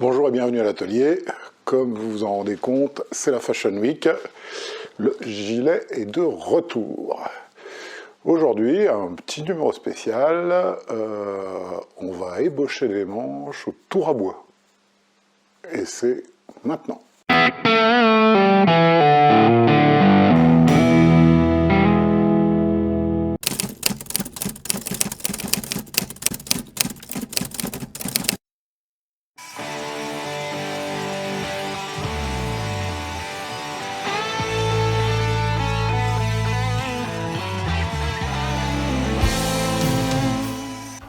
Bonjour et bienvenue à l'atelier. Comme vous vous en rendez compte, c'est la Fashion Week. Le gilet est de retour. Aujourd'hui, un petit numéro spécial. On va ébaucher les manches au tour à bois. Et c'est maintenant.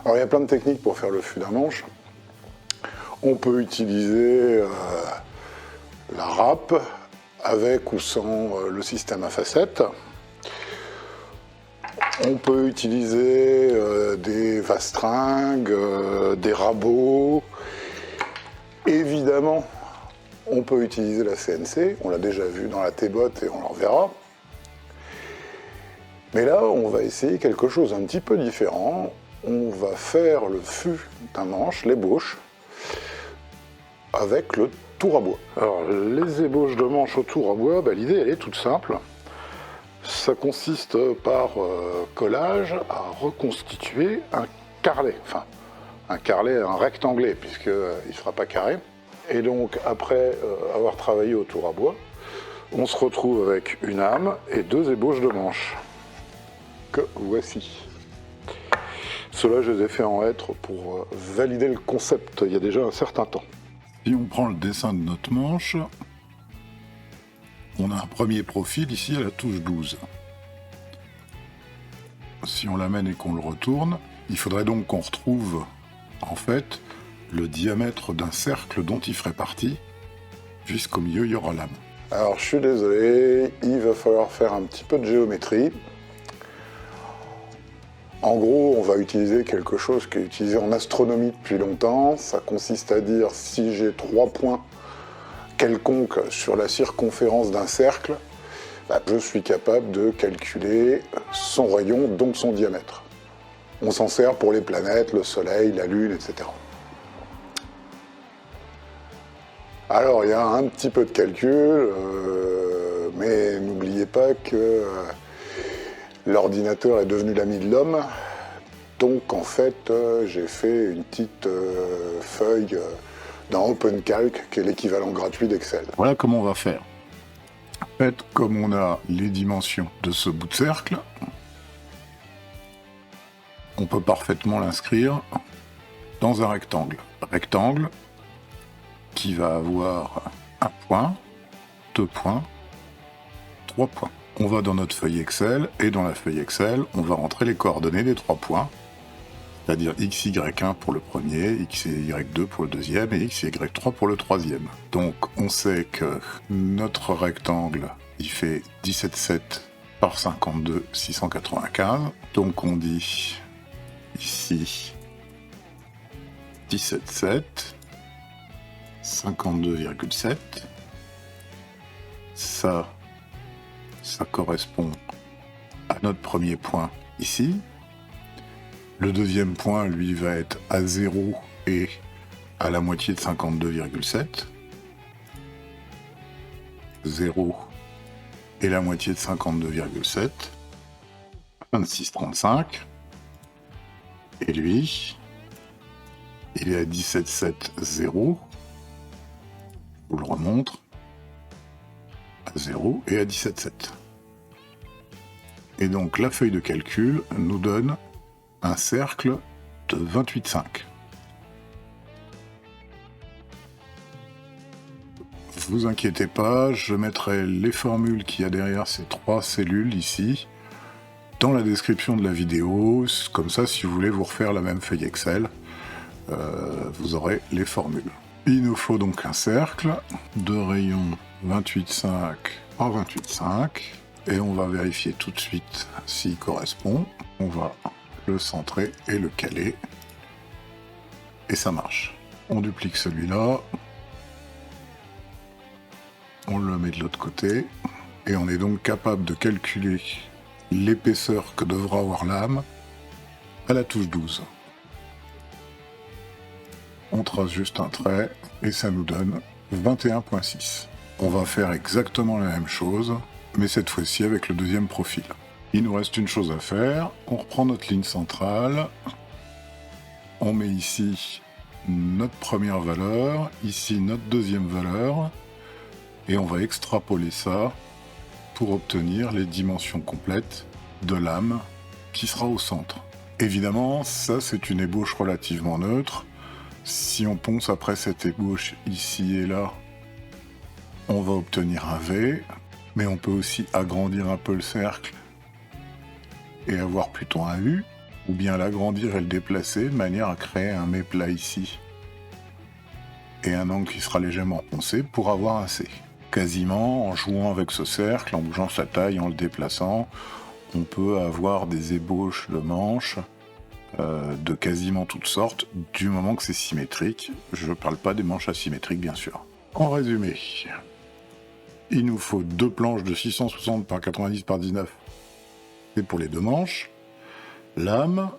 Alors il y a plein de techniques pour faire le fût d'un manche. On peut utiliser la râpe avec ou sans le système à facettes. On peut utiliser des vastringues, des rabots. Évidemment, on peut utiliser la CNC. On l'a déjà vu dans la T-botte et on le reverra. Mais là, on va essayer quelque chose un petit peu différent. On va faire le fût d'un manche, l'ébauche, avec le tour à bois. Alors, les ébauches de manches au tour à bois, l'idée elle est toute simple. Ça consiste par collage à reconstituer un carrelet, enfin un carrelet, un rectanglé, puisqu'il ne sera pas carré. Et donc, après avoir travaillé au tour à bois, on se retrouve avec une âme et deux ébauches de manches, que voici. Ceux-là, je les ai fait en hêtre pour valider le concept il y a déjà un certain temps. Si on prend le dessin de notre manche, on a un premier profil ici à la touche 12. Si on l'amène et qu'on le retourne, il faudrait donc qu'on retrouve en fait le diamètre d'un cercle dont il ferait partie, puisqu'au milieu il y aura l'âme. Alors je suis désolé, il va falloir faire un petit peu de géométrie. En gros, on va utiliser quelque chose qui est utilisé en astronomie depuis longtemps. Ça consiste à dire si j'ai 3 points quelconques sur la circonférence d'un cercle, je suis capable de calculer son rayon, donc son diamètre. On s'en sert pour les planètes, le Soleil, la Lune, etc. Alors, il y a un petit peu de calcul, mais n'oubliez pas que l'ordinateur est devenu l'ami de l'homme. Donc, en fait, j'ai fait une petite feuille dans OpenCalc, qui est l'équivalent gratuit d'Excel. Voilà comment on va faire. En fait, comme on a les dimensions de ce bout de cercle, on peut parfaitement l'inscrire dans un rectangle. Rectangle qui va avoir un point, 2 points, 3 points. On va dans notre feuille Excel, et dans la feuille Excel, on va rentrer les coordonnées des 3 points, c'est-à-dire XY1 pour le premier, XY2 pour le deuxième, et XY3 pour le troisième. Donc on sait que notre rectangle, il fait 17,7 par 52, 695. Donc on dit ici 17,7, 52,7. Ça correspond à notre premier point ici. Le deuxième point, lui, va être à 0 et à la moitié de 52,7. 0 et la moitié de 52,7. 26,35. Et lui, il est à 17,7,0. Je vous le remontre. À 0 et à 17,7. Et donc la feuille de calcul nous donne un cercle de 28,5. Vous inquiétez pas, je mettrai les formules qu'il y a derrière ces 3 cellules ici dans la description de la vidéo, comme ça si vous voulez vous refaire la même feuille Excel, vous aurez les formules. Il nous faut donc un cercle de rayon 28,5 par 28,5 et on va vérifier tout de suite s'il correspond. On va le centrer et le caler et ça marche. On duplique celui-là, on le met de l'autre côté et on est donc capable de calculer l'épaisseur que devra avoir l'âme à la touche 12. on trace juste un trait et ça nous donne 21,6. On va faire exactement la même chose, mais cette fois-ci avec le deuxième profil. Il nous reste une chose à faire, on reprend notre ligne centrale, on met ici notre première valeur, ici notre deuxième valeur, et on va extrapoler ça pour obtenir les dimensions complètes de l'âme qui sera au centre. Évidemment, ça c'est une ébauche relativement neutre. Si on ponce après cette ébauche ici et là, on va obtenir un V, mais on peut aussi agrandir un peu le cercle et avoir plutôt un U, ou bien l'agrandir et le déplacer de manière à créer un méplat ici et un angle qui sera légèrement poncé pour avoir un C. Quasiment en jouant avec ce cercle, en bougeant sa taille, en le déplaçant, on peut avoir des ébauches de manches de quasiment toutes sortes, du moment que c'est symétrique. Je ne parle pas des manches asymétriques, bien sûr. En résumé, il nous faut deux planches de 660 par 90 par 19. C'est pour les deux manches. Lame,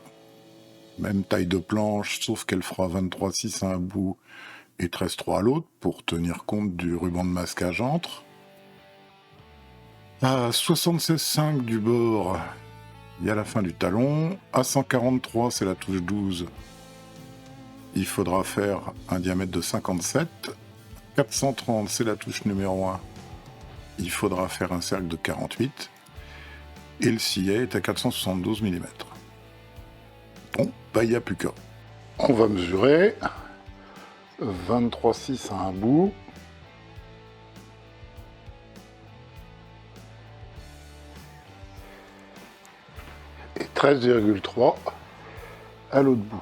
même taille de planche, sauf qu'elle fera 23,6 à un bout et 13,3 à l'autre, pour tenir compte du ruban de masquage entre. À 76,5 du bord, il y a la fin du talon. À 143, c'est la touche 12. Il faudra faire un diamètre de 57. 430, c'est la touche numéro 1. Il faudra faire un cercle de 48. Et le sillet est à 472 mm. Bon, bah il n'y a plus qu'à. On va mesurer 23,6 à un bout. Et 13,3 à l'autre bout.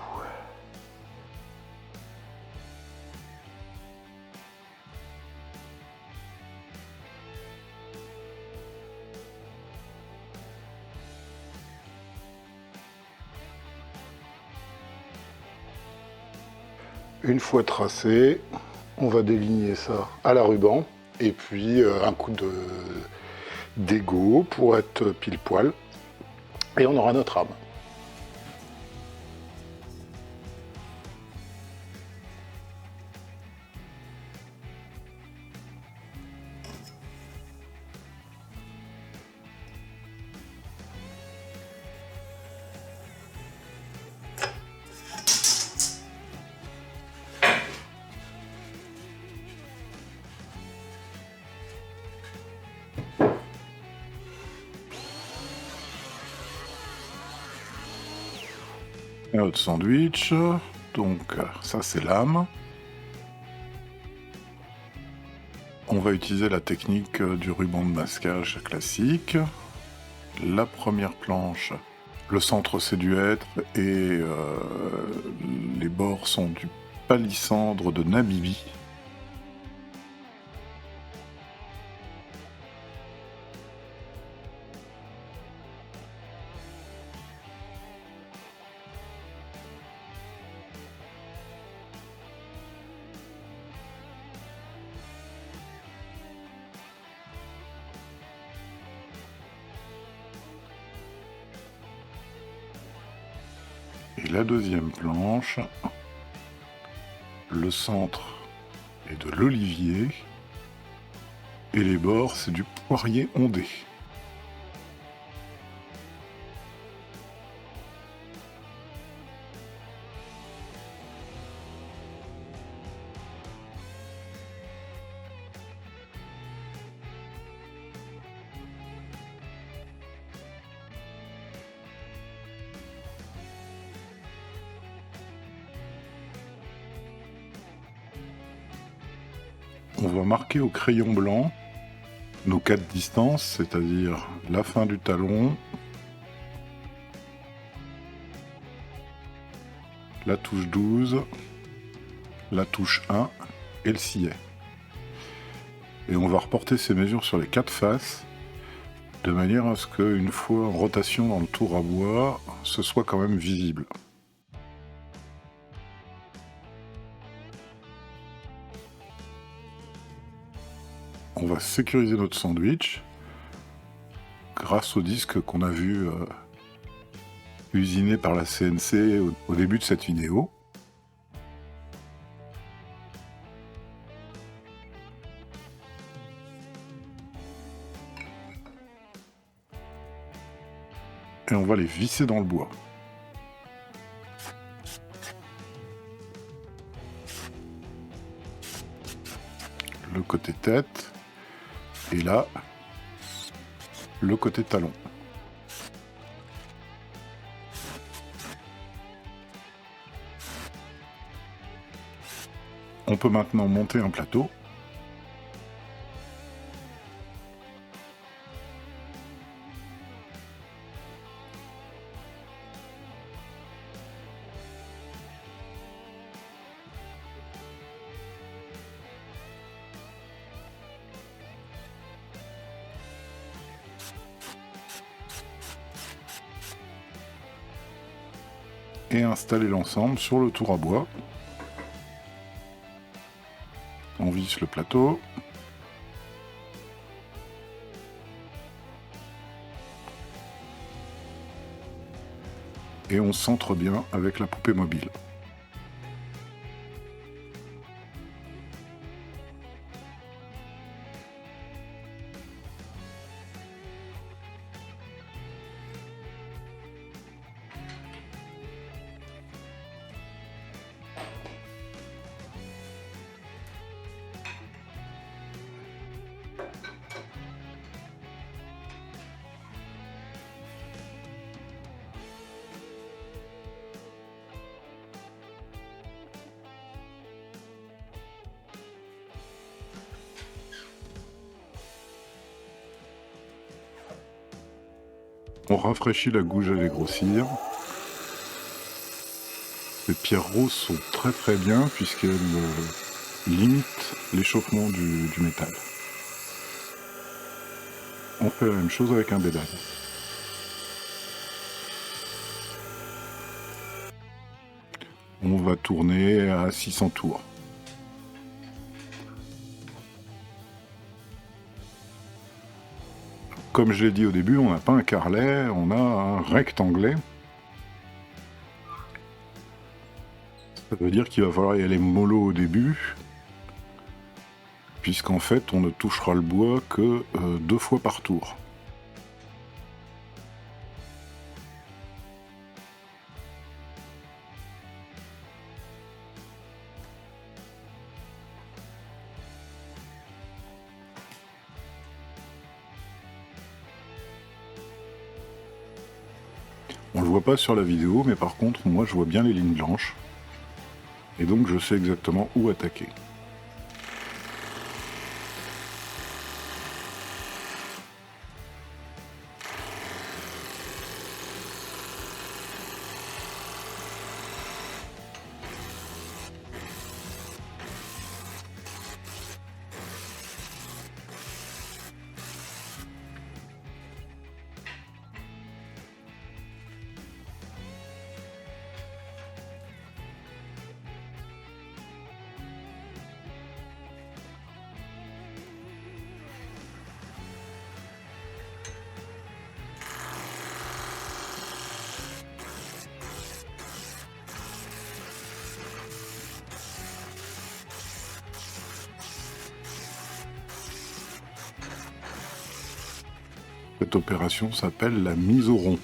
Une fois tracé, on va déligner ça à la ruban et puis un coup d'égo pour être pile poil et on aura notre âme. Et notre sandwich, donc ça c'est l'âme. On va utiliser la technique du ruban de masquage classique. La première planche, le centre c'est du hêtre et les bords sont du palissandre de Namibie. Et la deuxième planche, le centre est de l'olivier et les bords c'est du poirier ondé. On va marquer au crayon blanc nos 4 distances, c'est-à-dire la fin du talon, la touche 12, la touche 1 et le sillet. Et on va reporter ces mesures sur les 4 faces, de manière à ce qu'une fois en rotation dans le tour à bois, ce soit quand même visible. On va sécuriser notre sandwich grâce au disque qu'on a vu usiné par la CNC au début de cette vidéo. et on va les visser dans le bois. Le côté tête, et là, le côté talon. On peut maintenant monter un plateau. Et installer l'ensemble sur le tour à bois. On visse le plateau. Et on centre bien avec la poupée mobile. On rafraîchit la gouge à les grossir. Les pierres roses sont très bien puisqu'elles limitent l'échauffement du métal. On fait la même chose avec un bédane. On va tourner à 600 tours. Comme je l'ai dit au début, on n'a pas un carrelet, on a un rectanglet. Ça veut dire qu'il va falloir y aller mollo au début, puisqu'en fait on ne touchera le bois que 2 fois par tour. On le voit pas sur la vidéo, mais par contre, moi je vois bien les lignes blanches. Et donc je sais exactement où attaquer. Cette opération s'appelle la mise au rond.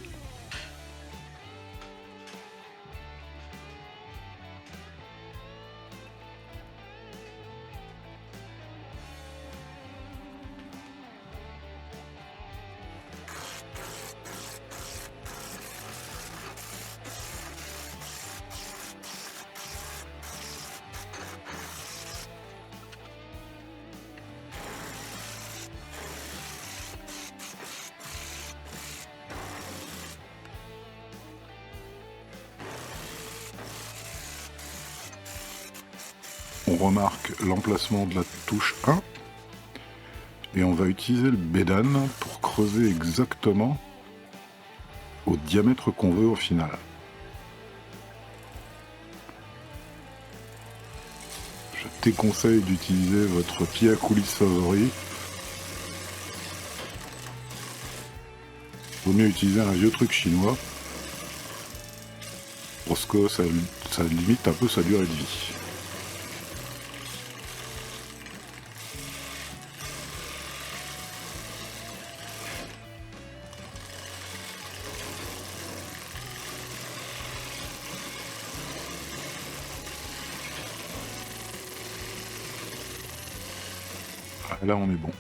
On remarque l'emplacement de la touche 1 et on va utiliser le bédane pour creuser exactement au diamètre qu'on veut au final. Je déconseille d'utiliser votre pied à coulisse favori. Vaut mieux utiliser un vieux truc chinois parce que ça limite un peu sa durée de vie. Ah, là, on est bon.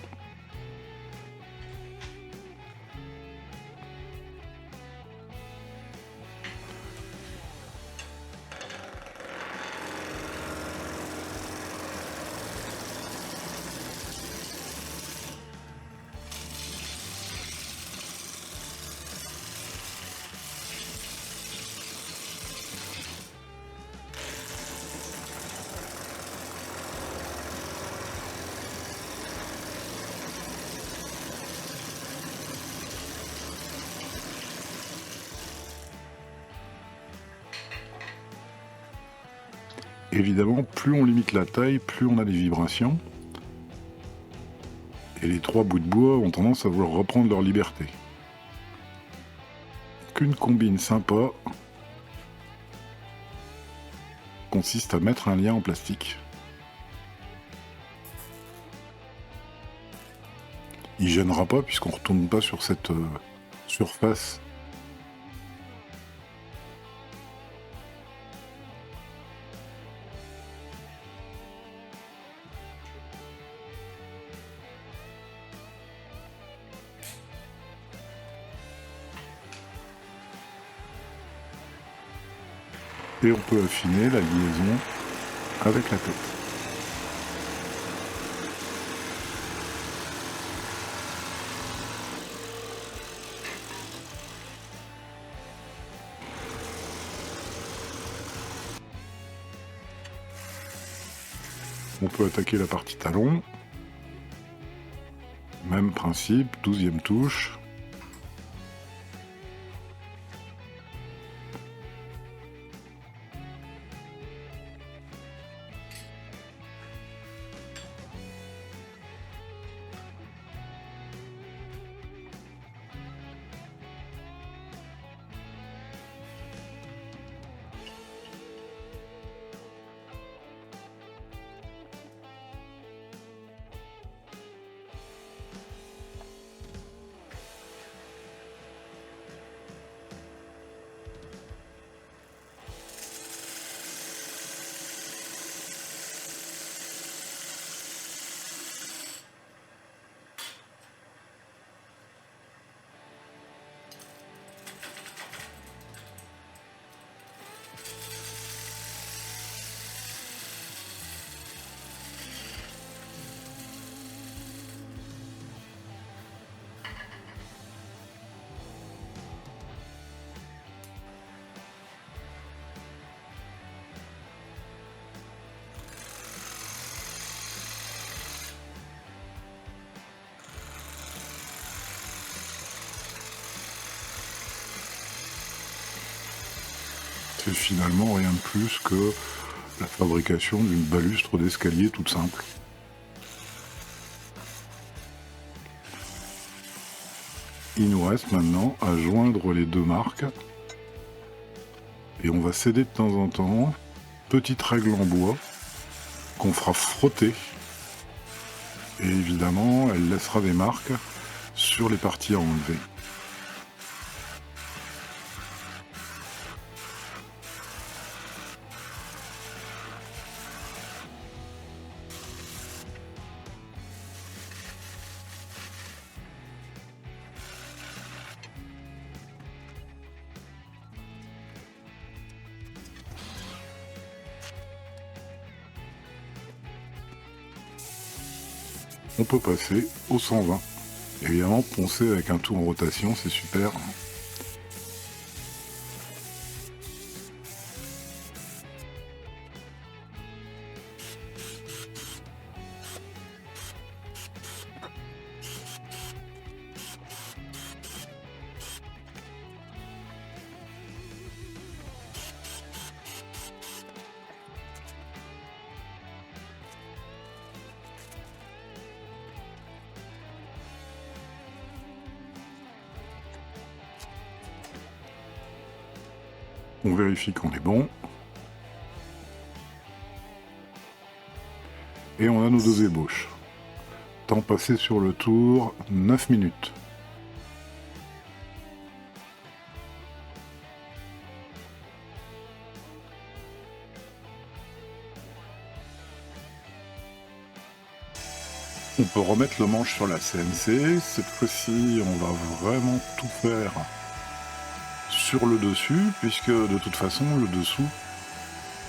Évidemment, plus on limite la taille, plus on a des vibrations. Et les 3 bouts de bois ont tendance à vouloir reprendre leur liberté. Qu'une combine sympa consiste à mettre un lien en plastique. Il gênera pas puisqu'on ne retourne pas sur cette surface. Et on peut affiner la liaison avec la tête. On peut attaquer la partie talon. Même principe, 12e touche. C'est finalement rien de plus que la fabrication d'une balustre d'escalier toute simple. Il nous reste maintenant à joindre les 2 marques. Et on va céder de temps en temps, petite règle en bois, qu'on fera frotter. Et évidemment, elle laissera des marques sur les parties à enlever. On peut passer au 120. Évidemment, poncer avec un tour en rotation, c'est super. On vérifie qu'on est bon. Et on a nos 2 ébauches. Temps passé sur le tour, 9 minutes. On peut remettre le manche sur la CNC. Cette fois-ci, on va vraiment tout faire sur le dessus, puisque de toute façon, le dessous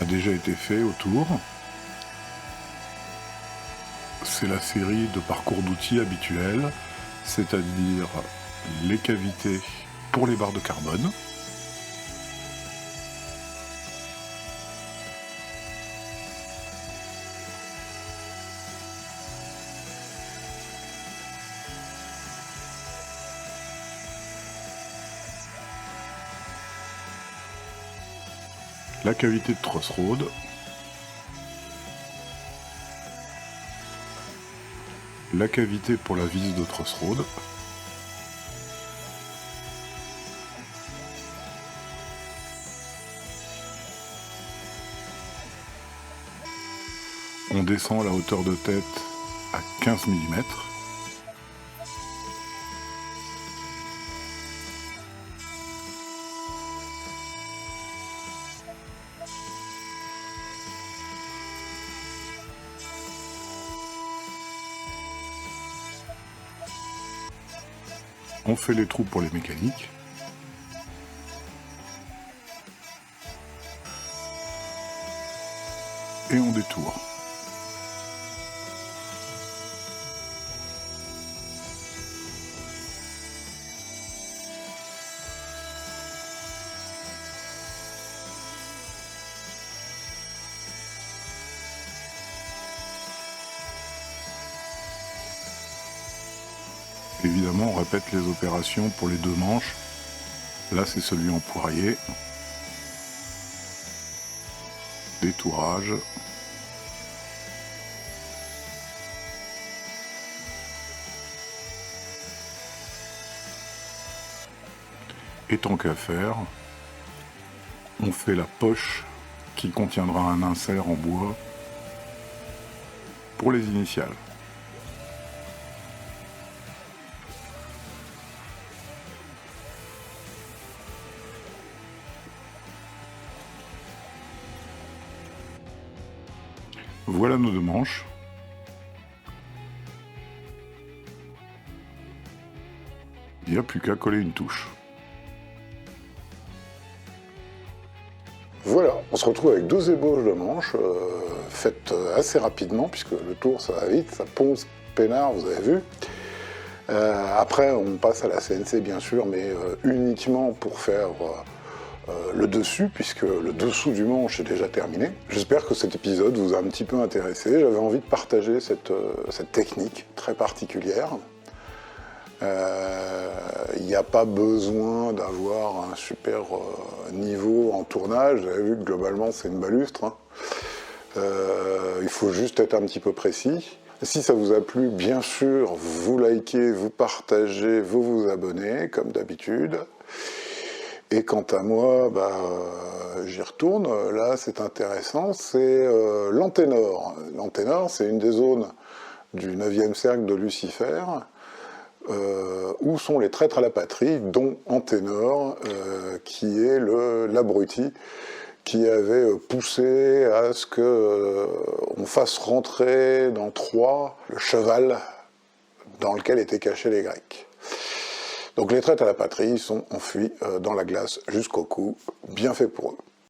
a déjà été fait autour. C'est la série de parcours d'outils habituels, c'est-à-dire les cavités pour les barres de carbone, la cavité de Trossroad, la cavité pour la vis de Trossroad, on descend la hauteur de tête à 15 mm. On fait les trous pour les mécaniques. Et on détourne. Évidemment, on répète les opérations pour les deux manches. Là, c'est celui en poirier. Détourage. Et tant qu'à faire, on fait la poche qui contiendra un insert en bois pour les initiales. Voilà nos deux manches. Il n'y a plus qu'à coller une touche. Voilà, on se retrouve avec deux ébauches de manches, faites assez rapidement, puisque le tour ça va vite, ça ponce peinard, vous avez vu. Après, on passe à la CNC bien sûr, mais uniquement pour faire le dessus, puisque le dessous du manche est déjà terminé. J'espère que cet épisode vous a un petit peu intéressé. J'avais envie de partager cette technique très particulière. Il n'y a pas besoin d'avoir un super niveau en tournage. Vous avez vu que globalement c'est une balustre. Hein. Il faut juste être un petit peu précis. Si ça vous a plu, bien sûr, vous likez, vous partagez, vous vous abonnez, comme d'habitude. Et quant à moi, j'y retourne. Là, c'est intéressant, c'est l'anténor. L'anténor, c'est une des zones du 9e cercle de Lucifer, où sont les traîtres à la patrie, dont Anténor, qui est l'abruti qui avait poussé à ce qu'on fasse rentrer dans Troie le cheval dans lequel étaient cachés les Grecs. Donc les traîtres à la patrie sont enfuis dans la glace jusqu'au cou, bien fait pour eux.